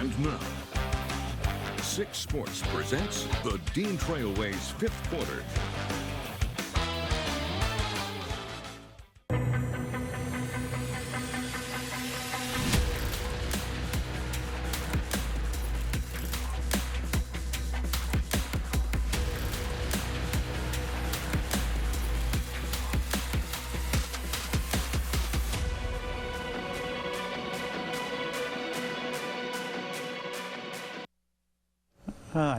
And now, 6 Sports presents the Dean Trailways 5th Quarter.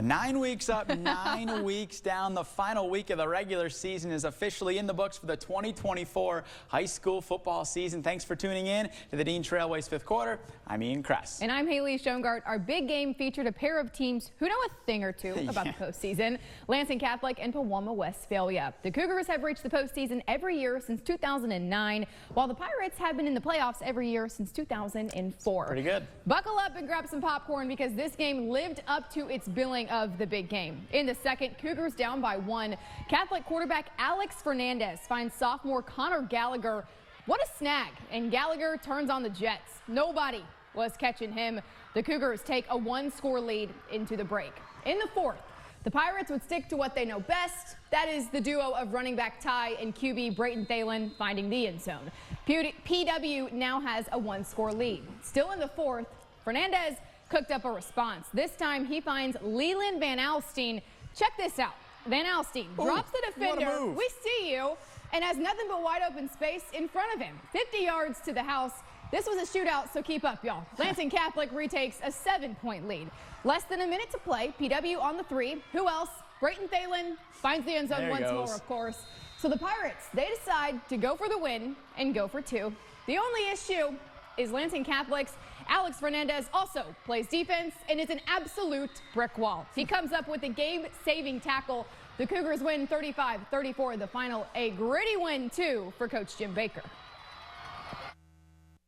Nine weeks up, 9 weeks down. The final week of the regular season is officially in the books for the 2024 high school football season. Thanks for tuning in to the Dean Trailways 5th Quarter. I'm Ian Kress. And I'm Haley Schoengart. Our big game featured a pair of teams who know a thing or two about the postseason. Lansing Catholic and Pewamo Westphalia. The Cougars have reached the postseason every year since 2009, while the Pirates have been in the playoffs every year since 2004. Pretty good. Buckle up and grab some popcorn because this game lived up to its billing of the big game. In the second, Cougars down by 1. Catholic quarterback Alex Fernandez finds sophomore Connor Gallagher. What a snag, and Gallagher turns on the Jets. Nobody was catching him. The Cougars take a 1-score lead into the break. In the fourth, the Pirates would stick to what they know best. That is the duo of running back Ty and QB Brayton Thalen finding the end zone. PW now has a 1-score lead. Still in the fourth, Fernandez cooked up a response. This time he finds Leland Van Alstyne. Check this out. Van Alstyne drops the defender. We see you. And has nothing but wide open space in front of him. 50 yards to the house. This was a shootout, so keep up, y'all. Lansing Catholic retakes a 7-point lead. Less than a minute to play. PW on the 3. Who else? Brayton Thalen finds the end zone once more, of course. So the Pirates, they decide to go for the win and go for 2. The only issue is Lansing Catholic's Alex Fernandez also plays defense and is an absolute brick wall. He comes up with a game-saving tackle. The Cougars win 35-34 the final. A gritty win, too, for Coach Jim Baker.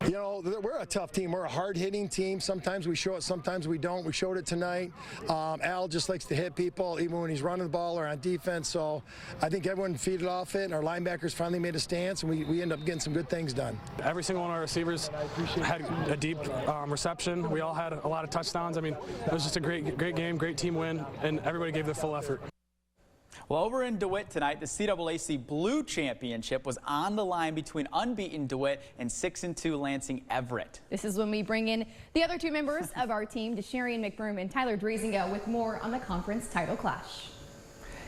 You know, we're a tough team. We're a hard-hitting team. Sometimes we show it, sometimes we don't. We showed it tonight. Al just likes to hit people, even when he's running the ball or on defense. So I think everyone feeded off it, and our linebackers finally made a stance, and we end up getting some good things done. Every single one of our receivers had a deep reception. We all had a lot of touchdowns. I mean, it was just a great game, great team win, and everybody gave their full effort. Well, over in DeWitt tonight, the CAAC Blue Championship was on the line between unbeaten DeWitt and 6-2 Lansing Everett. This is when we bring in the other 2 members of our team, DeSharian McBroom and Tyler Driesinga, with more on the conference title clash.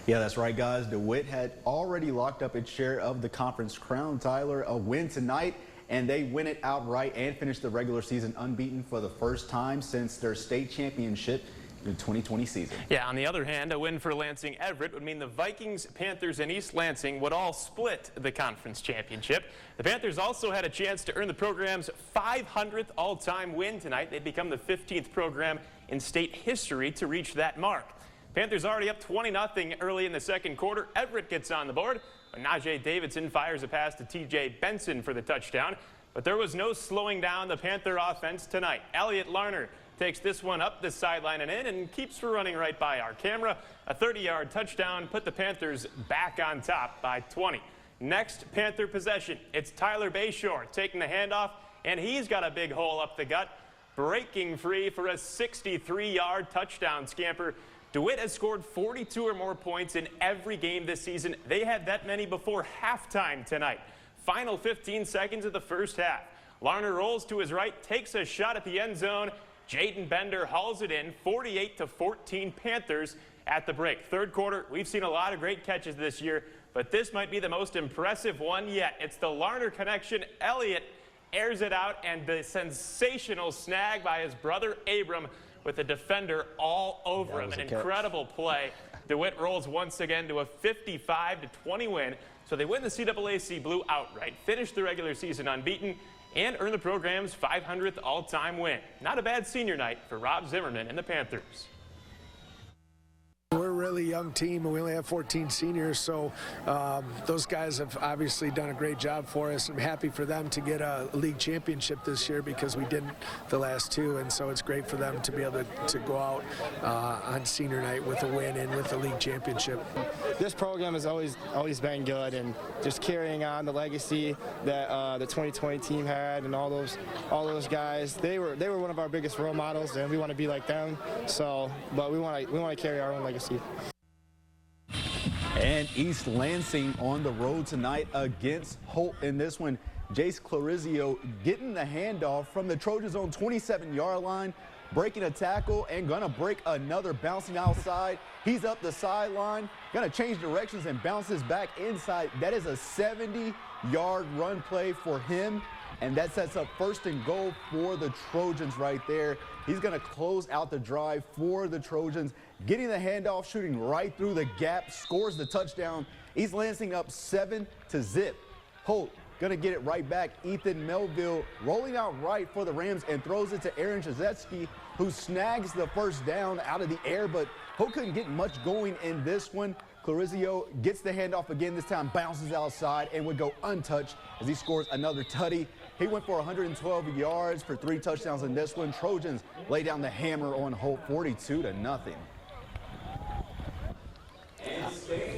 Yeah, that's right, guys. DeWitt had already locked up its share of the conference crown. Tyler, a win tonight, and they win it outright and finish the regular season unbeaten for the first time since their state championship in the 2020 season. Yeah, on the other hand, a win for Lansing Everett would mean the Vikings, Panthers, and East Lansing would all split the conference championship. The Panthers also had a chance to earn the program's 500th all-time win tonight. They'd become the 15th program in state history to reach that mark. Panthers already up 20-0 early in the second quarter. Everett gets on the board. Najee Davidson fires a pass to TJ Benson for the touchdown. But there was no slowing down the Panther offense tonight. Elliott Larner takes this one up the sideline and in and keeps running right by our camera. A 30-yard touchdown put the Panthers back on top by 20. Next Panther possession, it's Tyler Bayshore taking the handoff, and he's got a big hole up the gut, breaking free for a 63-yard touchdown scamper. DeWitt has scored 42 or more points in every game this season. They had that many before halftime tonight. Final 15 seconds of the first half. Larner rolls to his right, takes a shot at the end zone. Jaden Bender hauls it in, 48-14 Panthers at the break. Third quarter, we've seen a lot of great catches this year, but this might be the most impressive one yet. It's the Larner connection. Elliott airs it out, and the sensational snag by his brother Abram with the defender all over him. An incredible play. DeWitt rolls once again to a 55-20 win, so they win the CAAC Blue outright, finish the regular season unbeaten, and earn the program's 500th all-time win. Not a bad senior night for Rob Zimmerman and the Panthers. We're really young team, and we only have 14 seniors, so those guys have obviously done a great job for us. I'm happy for them to get a league championship this year because we didn't the last two, and so it's great for them to be able to go out on senior night with a win and with a league championship. This program has always been good, and just carrying on the legacy that the 2020 team had, and all those guys. They were one of our biggest role models, and we want to be like them. So, but we want to carry our own legacy. And East Lansing on the road tonight against Holt in this one. Jace Clarizio getting the handoff from the Trojans' own 27-yard line, breaking a tackle and gonna break another, bouncing outside. He's up the sideline, gonna change directions and bounces back inside. That is a 70-yard run play for him, and that sets up 1st and goal for the Trojans right there. He's gonna close out the drive for the Trojans, getting the handoff, shooting right through the gap, scores the touchdown. East Lansing up 7-0. Holt gonna get it right back. Ethan Melville rolling out right for the Rams and throws it to Aaron Chazetsky, who snags the 1st down out of the air, but Holt couldn't get much going in this one. Clarizio gets the handoff again, this time bounces outside and would go untouched as he scores another tutty. He went for 112 yards for 3 touchdowns in this one. Trojans lay down the hammer on Holt, 42-0.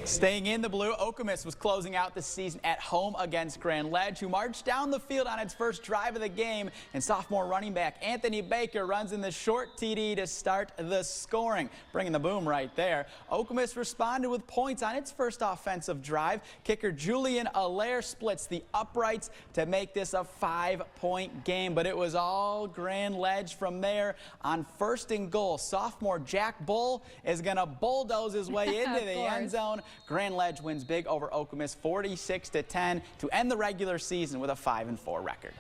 Staying in the blue, Okemos was closing out the season at home against Grand Ledge, who marched down the field on its first drive of the game, and sophomore running back Anthony Baker runs in the short TD to start the scoring, bringing the boom right there. Okemos responded with points on its first offensive drive. Kicker Julian Allaire splits the uprights to make this a 5-point game, but it was all Grand Ledge from there. On 1st and goal, sophomore Jack Bull is going to bulldoze his way into the end zone. Grand Ledge wins big over Okemos 46-10 to end the regular season with a 5-4 record.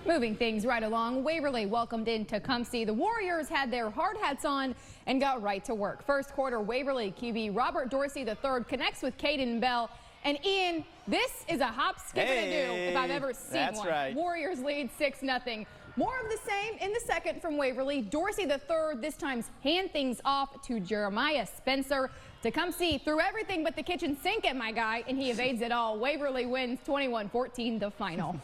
Moving things right along, Waverly welcomed in Tecumseh. The Warriors had their hard hats on and got right to work. First quarter, Waverly QB Robert Dorsey III connects with Caden Bell. And Ian, this is a hop, skip, and a do if I've ever seen That's one. Right. Warriors lead 6-0. More of the same in the second from Waverly. Dorsey III this time hand things off to Jeremiah Spencer. Tecumseh threw everything but the kitchen sink at my guy, and he evades it all. Waverly wins 21-14 the final.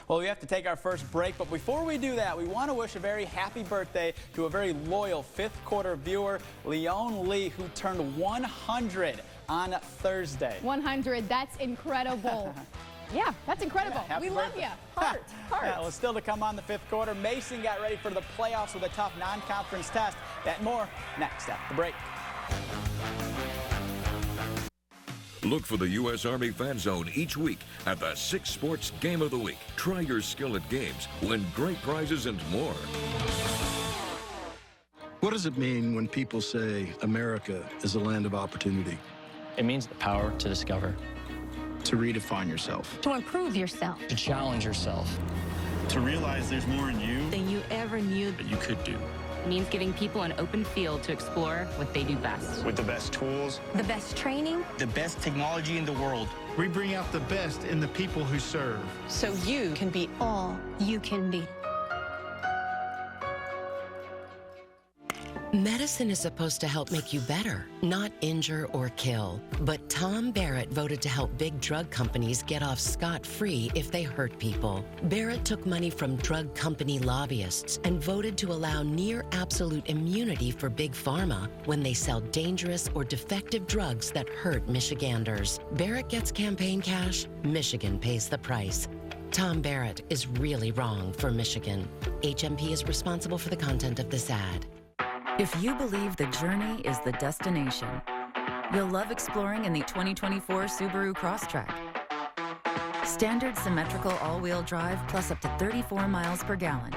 Well, we have to take our first break, but before we do that, we want to wish a very happy birthday to a very loyal 5th quarter viewer, Leon Lee, who turned 100 on Thursday. 100, that's incredible. Yeah, that's incredible. Yeah, we love you. Heart. Yeah, well, still to come on the 5th quarter. Mason got ready for the playoffs with a tough non-conference test. That and more next after the break. Look for the U.S. Army Fan Zone each week at the 6 Sports Game of the Week. Try your skill at games, win great prizes, and more. What does it mean when people say America is a land of opportunity? It means the power to discover. To redefine yourself. To improve yourself. To challenge yourself. To realize there's more in you than you ever knew that you could do. It means giving people an open field to explore what they do best. With the best tools. The best training. The best technology in the world. We bring out the best in the people who serve. So you can be all you can be. Medicine is supposed to help make you better, not injure or kill. But Tom Barrett voted to help big drug companies get off scot-free if they hurt people. Barrett took money from drug company lobbyists and voted to allow near absolute immunity for big pharma when they sell dangerous or defective drugs that hurt Michiganders. Barrett gets campaign cash, Michigan pays the price. Tom Barrett is really wrong for Michigan. HMP is responsible for the content of this ad. If you believe the journey is the destination, you'll love exploring in the 2024 Subaru Crosstrek. Standard symmetrical all-wheel drive plus up to 34 miles per gallon,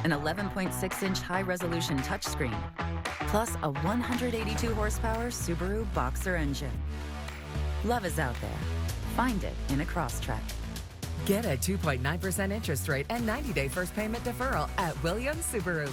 an 11.6-inch high-resolution touchscreen, plus a 182 horsepower Subaru Boxer engine. Love is out there. Find it in a Crosstrek. Get a 2.9% interest rate and 90-day first payment deferral at Williams Subaru.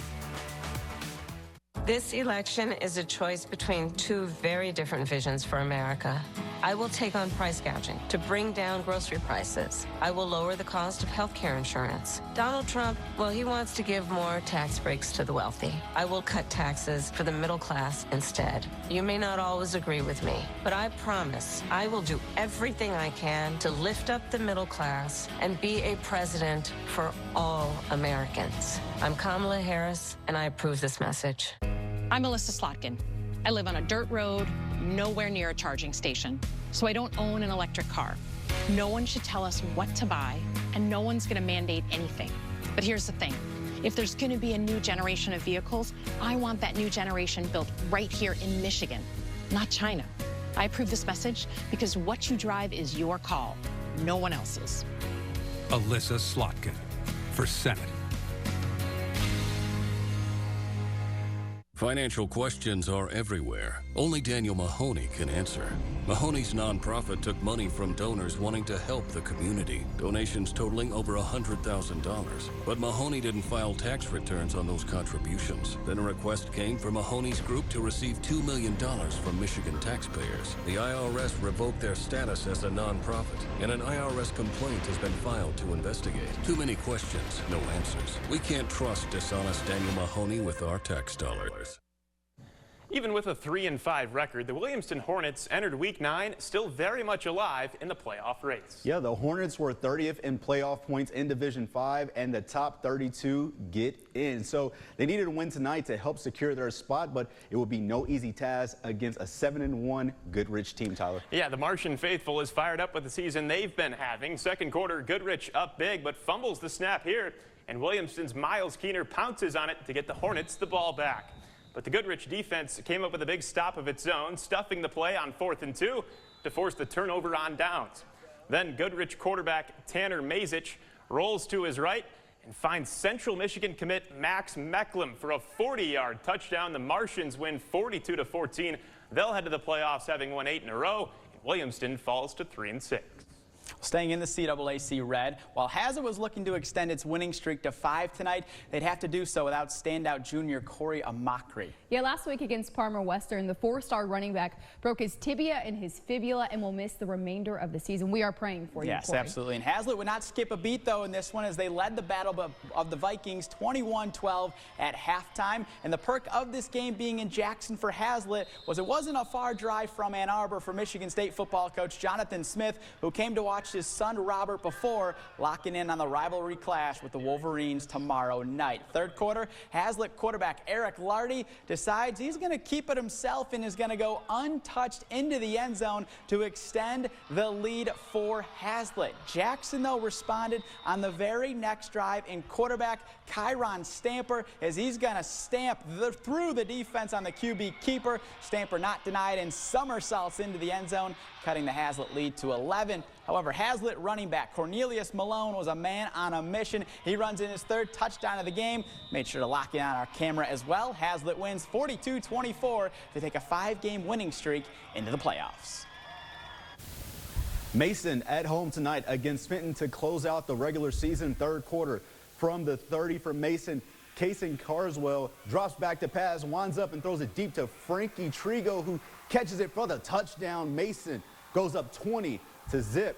This election is a choice between two very different visions for America. I will take on price gouging to bring down grocery prices. I will lower the cost of health care insurance. Donald Trump, well, he wants to give more tax breaks to the wealthy. I will cut taxes for the middle class instead. You may not always agree with me, but I promise I will do everything I can to lift up the middle class and be a president for all Americans. I'm Kamala Harris, and I approve this message. I'm Melissa Slotkin. I live on a dirt road, nowhere near a charging station, so I don't own an electric car. No one should tell us what to buy, and no one's going to mandate anything. But here's the thing. If there's going to be a new generation of vehicles, I want that new generation built right here in Michigan, not China. I approve this message because what you drive is your call, no one else's. Alyssa Slotkin for Senate. Financial questions are everywhere. Only Daniel Mahoney can answer. Mahoney's nonprofit took money from donors wanting to help the community, donations totaling over $100,000. But Mahoney didn't file tax returns on those contributions. Then a request came for Mahoney's group to receive $2 million from Michigan taxpayers. The IRS revoked their status as a nonprofit, and an IRS complaint has been filed to investigate. Too many questions, no answers. We can't trust dishonest Daniel Mahoney with our tax dollars. Even with a 3-5 record, the Williamston Hornets entered Week 9 still very much alive in the playoff race. Yeah, the Hornets were 30th in playoff points in Division 5, and the top 32 get in. So they needed a win tonight to help secure their spot, but it would be no easy task against a 7-1 Goodrich team, Tyler. Yeah, the Martian faithful is fired up with the season they've been having. Second quarter, Goodrich up big, but fumbles the snap here, and Williamston's Miles Keener pounces on it to get the Hornets the ball back. But the Goodrich defense came up with a big stop of its own, stuffing the play on 4th and 2 to force the turnover on downs. Then Goodrich quarterback Tanner Mazich rolls to his right and finds Central Michigan commit Max Mecklem for a 40-yard touchdown. The Martians win 42-14. They'll head to the playoffs having won 8 in a row. And Williamston falls to 3-6. Staying in the CAAC red, while Hazard was looking to extend its winning streak to 5 tonight, they'd have to do so without standout junior Corey Amakri. Yeah, last week against Parma Western, the 4-star running back broke his tibia and his fibula and will miss the remainder of the season. We are praying for you, Yes, Corey. absolutely. And Hazlitt would not skip a beat, though, in this one as they led the battle of the Vikings 21-12 at halftime. And the perk of this game being in Jackson for Hazlitt was it wasn't a far drive from Ann Arbor for Michigan State football coach Jonathan Smith, who came to watch his son Robert before locking in on the rivalry clash with the Wolverines tomorrow night. Third quarter, Hazlitt quarterback Eric Lardy decides he's going to keep it himself and is going to go untouched into the end zone to extend the lead for Hazlitt. Jackson, though, responded on the very next drive in quarterback Kyron Stamper as he's going to stamp through the defense on the QB keeper. Stamper not denied and somersaults into the end zone, cutting the Hazlitt lead to 11. However, Hazlitt running back Cornelius Malone was a man on a mission. He runs in his 3rd touchdown of the game. Made sure to lock in on our camera as well. Hazlitt wins 42-24 to take a 5-game winning streak into the playoffs. Mason at home tonight against Fenton to close out the regular season. Third quarter from the 30 for Mason. Kason Carswell drops back to pass, winds up and throws it deep to Frankie Trigo, who catches it for the touchdown. Mason goes up 20 to zip.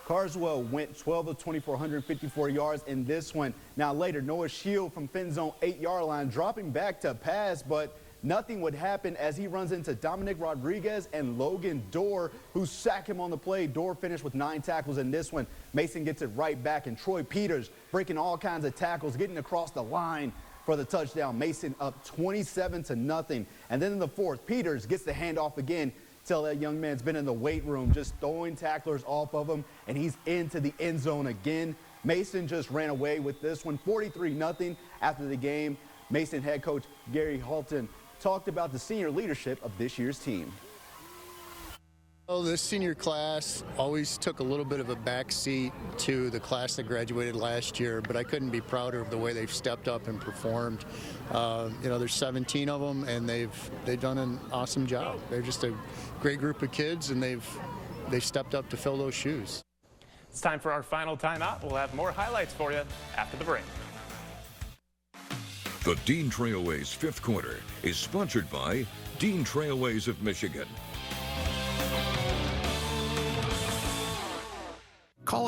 Carswell went 12 of 24, 154 yards in this one. Now later, Noah Shield from Fenton's own 8-yard line dropping back to pass, but nothing would happen as he runs into Dominic Rodriguez and Logan Dorr, who sack him on the play. Dorr finished with 9 tackles in this one. Mason gets it right back, and Troy Peters breaking all kinds of tackles, getting across the line for the touchdown. Mason up 27-0. And then in the 4th, Peters gets the handoff again. Tell that young man's been in the weight room, just throwing tacklers off of him, and he's into the end zone again. Mason just ran away with this one, 43-0 after the game. Mason head coach Gary Halton talked about the senior leadership of this year's team. Well, this senior class always took a little bit of a backseat to the class that graduated last year, but I couldn't be prouder of the way they've stepped up and performed. You know, there's 17 of them, and they've done an awesome job. They're just a great group of kids, and they've stepped up to fill those shoes. It's time for our final timeout. We'll have more highlights for you after the break. The Dean Trailways 5th quarter is sponsored by Dean Trailways of Michigan.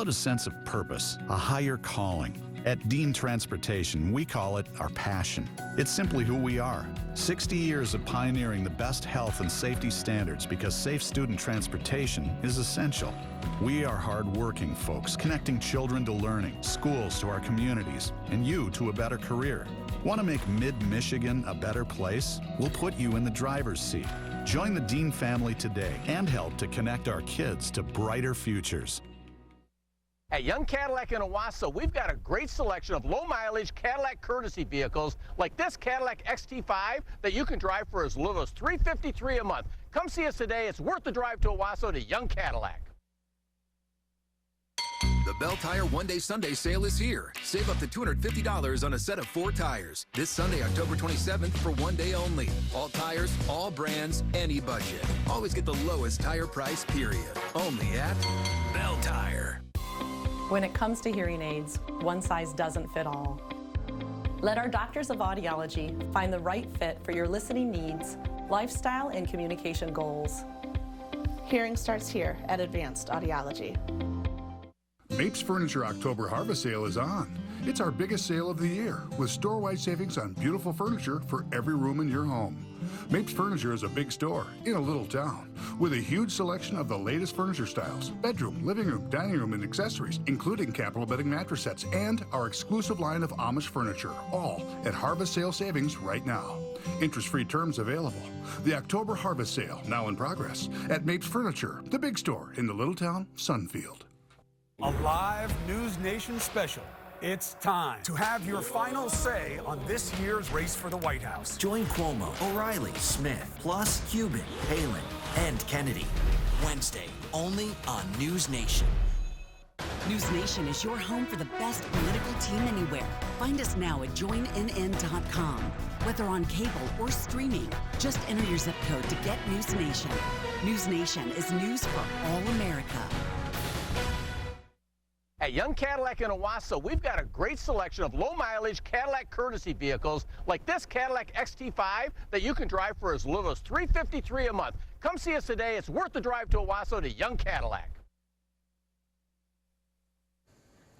it a sense of purpose, a higher calling. At Dean Transportation, we call it our passion. It's simply who we are. 60 years of pioneering the best health and safety standards because safe student transportation is essential. We are hard-working folks, connecting children to learning, schools to our communities, and you to a better career. Want to make Mid-Michigan a better place? We'll put you in the driver's seat. Join the Dean family today and help to connect our kids to brighter futures. At Young Cadillac in Owasso, we've got a great selection of low-mileage Cadillac courtesy vehicles like this Cadillac XT5 that you can drive for as little as $353 a month. Come see us today. It's worth the drive to Owasso to Young Cadillac. The Bell Tire One-Day Sunday sale is here. Save up to $250 on a set of 4 tires. This Sunday, October 27th, for one day only. All tires, all brands, any budget. Always get the lowest tire price, period. Only at Bell Tire. When it comes to hearing aids, one size doesn't fit all. Let our doctors of audiology find the right fit for your listening needs, lifestyle, and communication goals. Hearing starts here at Advanced Audiology. Mapes Furniture October Harvest Sale is on. It's our biggest sale of the year, with store-wide savings on beautiful furniture for every room in your home. Mapes Furniture is a big store in a little town, with a huge selection of the latest furniture styles, bedroom, living room, dining room, and accessories, including capital bedding mattress sets and our exclusive line of Amish furniture, all at Harvest Sale savings right now. Interest-free terms available. The October Harvest Sale, now in progress, at Mapes Furniture, the big store in the little town, Sunfield. A live News Nation special. It's time to have your final say on this year's race for the White House. Join Cuomo, O'Reilly, Smith, plus Cuban, Palin, and Kennedy. Wednesday, only on News Nation. News Nation is your home for the best political team anywhere. Find us now at joinnn.com. Whether on cable or streaming, just enter your zip code to get News Nation. News Nation is news for all America. At Young Cadillac in Owasso, we've got a great selection of low-mileage Cadillac courtesy vehicles like this Cadillac XT5 that you can drive for as little as $353 a month. Come see us today. It's worth the drive to Owasso to Young Cadillac.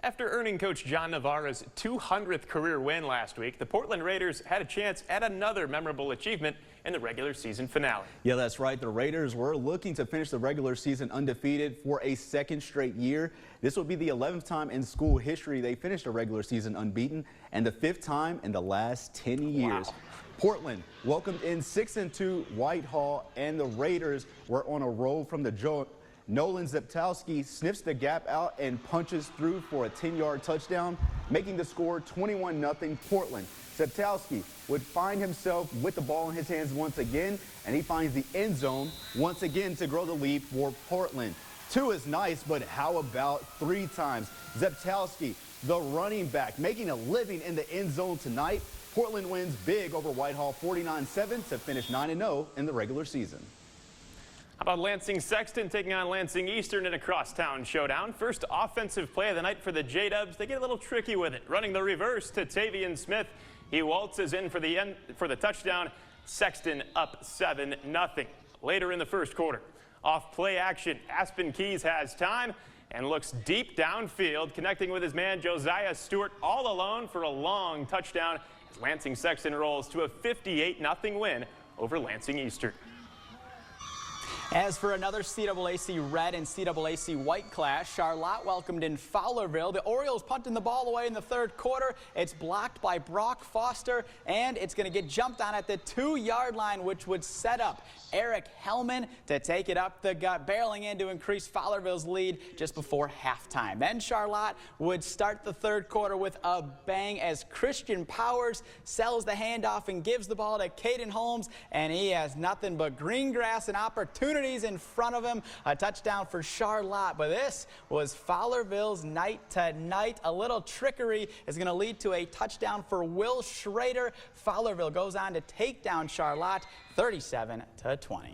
After earning Coach John Navarro's 200th career win last week, the Portland Raiders had a chance at another memorable achievement in the regular season finale. Yeah, that's right. The Raiders were looking to finish the regular season undefeated for a second straight year. This will be the 11th time in school history they finished a regular season unbeaten and the 5th time in the last 10 years. Wow. Portland welcomed in 6-2 Whitehall, and the Raiders were on a roll from the jump. Nolan Zeptowski sniffs the gap out and punches through for a 10-yard touchdown, making the score 21-0 Portland. Zeptowski would find himself with the ball in his hands once again, and he finds the end zone once again to grow the lead for Portland. 2 is nice, but how about 3 times? Zeptowski, the running back, making a living in the end zone tonight. Portland wins big over Whitehall 49-7 to finish 9-0 in the regular season. How about Lansing Sexton taking on Lansing Eastern in a crosstown showdown? First offensive play of the night for the J-Dubs. They get a little tricky with it, running the reverse to Tavian Smith. He waltzes in for the touchdown. Sexton up 7-0. Later in the first quarter, off play action, Aspen Keys has time and looks deep downfield, connecting with his man Josiah Stewart all alone for a long touchdown as Lansing Sexton rolls to a 58-0 win over Lansing Eastern. As for another CAAC red and CAAC white clash, Charlotte welcomed in Fowlerville. The Orioles punting the ball away in the third quarter. It's blocked by Brock Foster, and it's going to get jumped on at the 2-yard line, which would set up Eric Hellman to take it up the gut, barreling in to increase Fowlerville's lead just before halftime. Then Charlotte would start the third quarter with a bang as Christian Powers sells the handoff and gives the ball to Caden Holmes, and he has nothing but green grass and opportunities in front of him. A touchdown for Charlotte, but this was Fowlerville's night tonight. A little trickery is going to lead to a touchdown for Will Schrader. Fowlerville goes on to take down Charlotte 37-20.